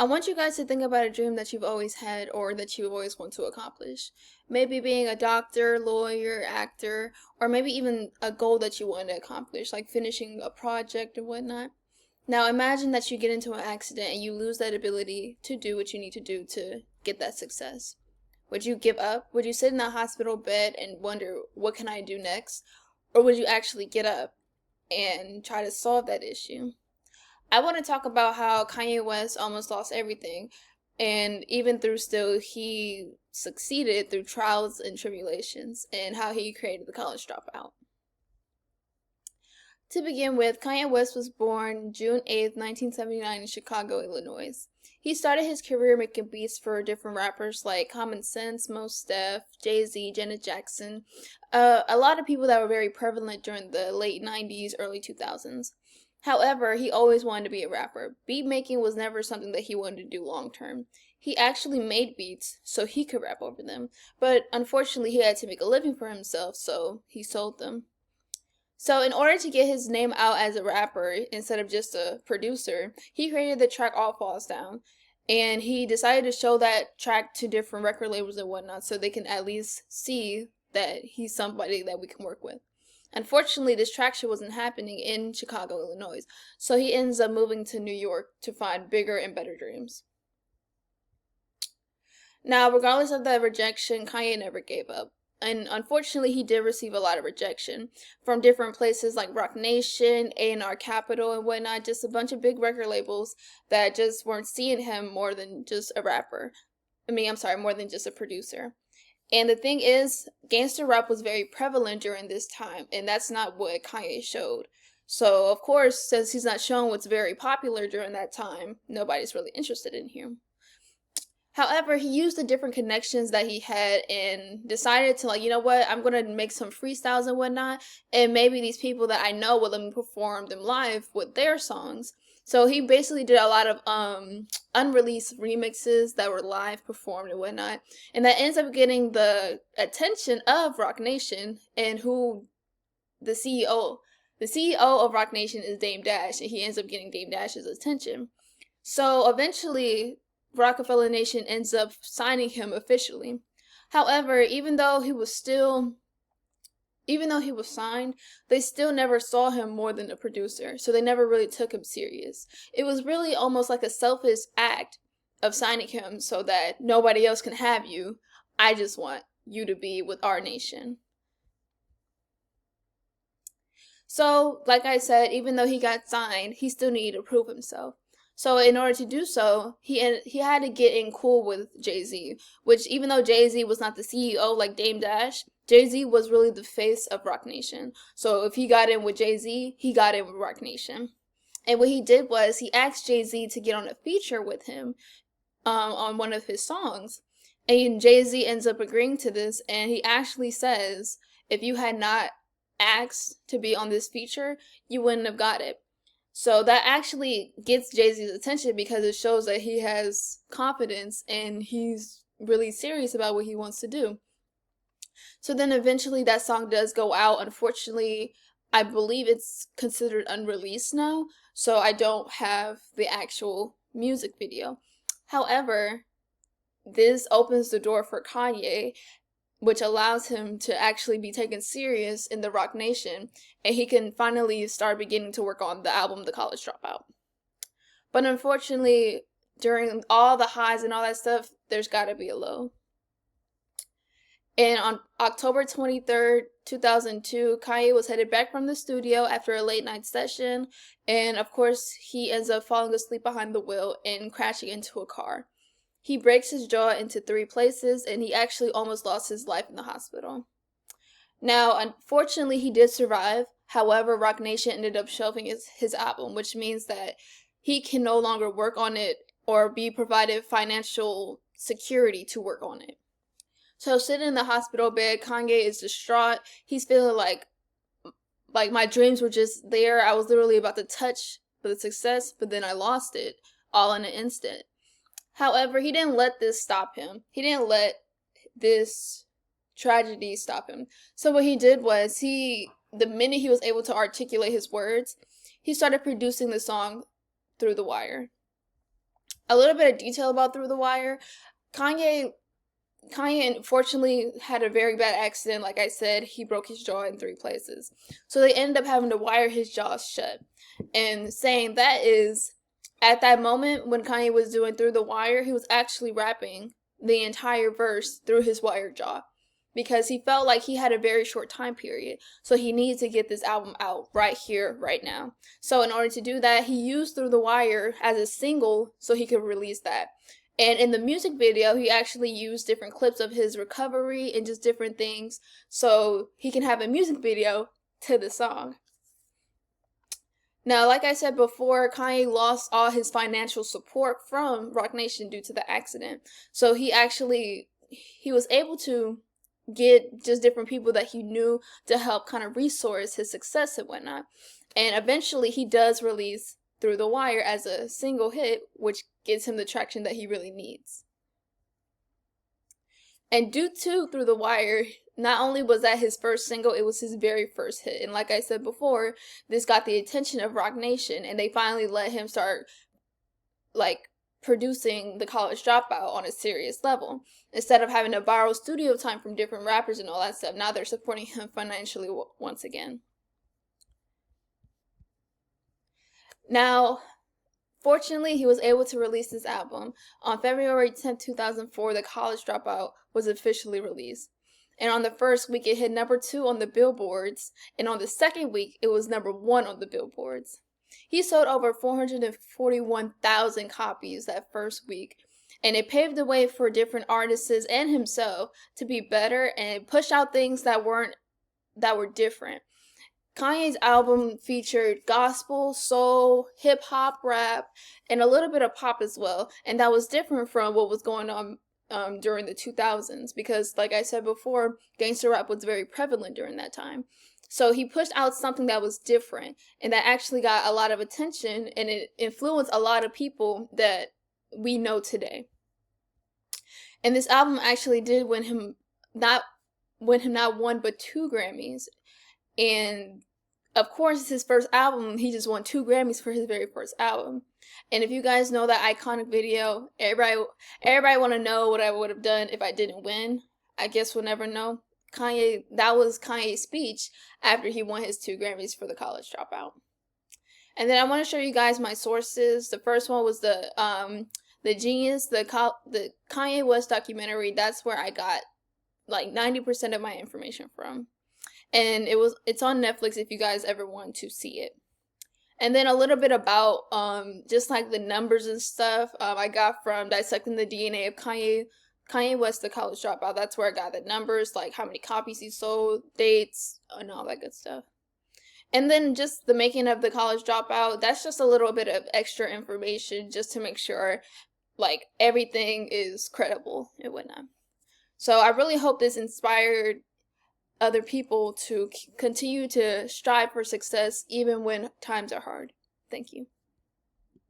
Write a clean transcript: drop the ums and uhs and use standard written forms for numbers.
I want you guys to think about a dream that you've always had or that you always want to accomplish. Maybe being a doctor, lawyer, actor, or maybe even a goal that you want to accomplish, like finishing a project or whatnot. Now imagine that you get into an accident and you lose that ability to do what you need to do to get that success. Would you give up? Would you sit in that hospital bed and wonder, what can I do next? Or would you actually get up and try to solve that issue? I want to talk about how Kanye West almost lost everything, and even through still, he succeeded through trials and tribulations, and how he created the college dropout. To begin with, Kanye West was born June 8th, 1979 in Chicago, Illinois. He started his career making beats for different rappers like Common Sense, Mos Def, Jay-Z, Janet Jackson, a lot of people that were very prevalent during the late 90s, early 2000s. However, he always wanted to be a rapper. Beat making was never something that he wanted to do long term. He actually made beats so he could rap over them, but unfortunately he had to make a living for himself, so he sold them. So, in order to get his name out as a rapper instead of just a producer, he created the track All Falls Down. And he decided to show that track to different record labels and whatnot so they can at least see that he's somebody that we can work with. Unfortunately, this traction wasn't happening in Chicago, Illinois. So he ends up moving to New York to find bigger and better dreams. Now, regardless of that rejection, Kanye never gave up. And unfortunately, he did receive a lot of rejection from different places like Rock Nation, A&R Capital, and whatnot. Just a bunch of big record labels that just weren't seeing him more than just a rapper. More than just a producer. And the thing is, gangster rap was very prevalent during this time, and that's not what Kanye showed. So, of course, since he's not showing what's very popular during that time, nobody's really interested in him. However, he used the different connections that he had and decided to, like, you know what, I'm going to make some freestyles and whatnot, and maybe these people that I know will let me perform them live with their songs. So he basically did a lot of unreleased remixes that were live performed and whatnot, and that ends up getting the attention of Rock Nation, and who the CEO the CEO of Rock Nation is Dame Dash, and he ends up getting Dame Dash's attention. So eventually, Rockefeller Nation ends up signing him officially. However, even though he was signed, they still never saw him more than a producer, so they never really took him serious. It was really almost like a selfish act of signing him so that nobody else can have you. I just want you to be with our nation. So, like I said, even though he got signed, he still needed to prove himself. So, in order to do so, he had to get in cool with Jay-Z, which even though Jay-Z was not the CEO like Dame Dash, Jay-Z was really the face of Rock Nation. So, if he got in with Jay-Z, he got in with Rock Nation. And what he did was he asked Jay-Z to get on a feature with him on one of his songs. And Jay-Z ends up agreeing to this, and he actually says, if you had not asked to be on this feature, you wouldn't have got it. So that actually gets Jay-Z's attention because it shows that he has confidence and he's really serious about what he wants to do. So then eventually that song does go out. Unfortunately, I believe it's considered unreleased now, so I don't have the actual music video. However, this opens the door for Kanye, which allows him to actually be taken serious in the Rock Nation, and he can finally start beginning to work on the album The College Dropout. But unfortunately, during all the highs and all that stuff, there's gotta be a low. And on October 23rd, 2002, Kanye was headed back from the studio after a late night session, and of course, he ends up falling asleep behind the wheel and crashing into a car. He breaks his jaw into 3 places, and he actually almost lost his life in the hospital. Now, unfortunately, he did survive. However, Rock Nation ended up shelving his album, which means that he can no longer work on it or be provided financial security to work on it. So, sitting in the hospital bed, Kanye is distraught. He's feeling like my dreams were just there. I was literally about to touch the success, but then I lost it all in an instant. However, he didn't let this stop him. He didn't let this tragedy stop him. So what he did was the minute he was able to articulate his words, he started producing the song Through the Wire. A little bit of detail about Through the Wire. Kanye Kanye unfortunately had a very bad accident. Like I said, he broke his jaw in 3 places. So they ended up having to wire his jaw shut. And saying that is, at that moment when Kanye was doing Through the Wire, he was actually rapping the entire verse through his wire jaw because he felt like he had a very short time period. So he needed to get this album out right here, right now. So in order to do that, he used Through the Wire as a single so he could release that. And in the music video, he actually used different clips of his recovery and just different things so he can have a music video to the song. Now, like I said before, Kanye lost all his financial support from Roc Nation due to the accident. So he was able to get just different people that he knew to help kind of resource his success and whatnot. And eventually he does release Through the Wire as a single hit, which gives him the traction that he really needs. And due to Through the Wire, not only was that his first single, it was his very first hit. And like I said before, this got the attention of Roc Nation, and they finally let him start like producing The College Dropout on a serious level. Instead of having to borrow studio time from different rappers and all that stuff, now they're supporting him financially once again. Now, fortunately, he was able to release this album. On February 10th, 2004, The College Dropout was officially released. And on the first week, it hit #2 on the billboards. And on the second week, it was #1 on the billboards. He sold over 441,000 copies that first week. And it paved the way for different artists and himself to be better and push out things that were different. Kanye's album featured gospel, soul, hip hop, rap, and a little bit of pop as well. And that was different from what was going on during the 2000s because, like I said before, gangster rap was very prevalent during that time. So he pushed out something that was different and that actually got a lot of attention, and it influenced a lot of people that we know today. And this album actually did win him not one but 2 Grammys. And of course, it's his first album. He just won 2 Grammys for his very first album. And if you guys know that iconic video, everybody want to know what I would have done if I didn't win. I guess we'll never know. That was Kanye's speech after he won his 2 Grammys for The College Dropout. And then I want to show you guys my sources. The first one was the Genius, the Kanye West documentary. That's where I got like 90% of my information from. And it's on Netflix if you guys ever want to see it. And then a little bit about just like the numbers and stuff I got from Dissecting the DNA of Kanye West, The College Dropout. That's where I got the numbers, like how many copies he sold, dates, and all that good stuff. And then just the making of The College Dropout, that's just a little bit of extra information just to make sure like everything is credible and whatnot. So I really hope this inspired other people to continue to strive for success even when times are hard. Thank you.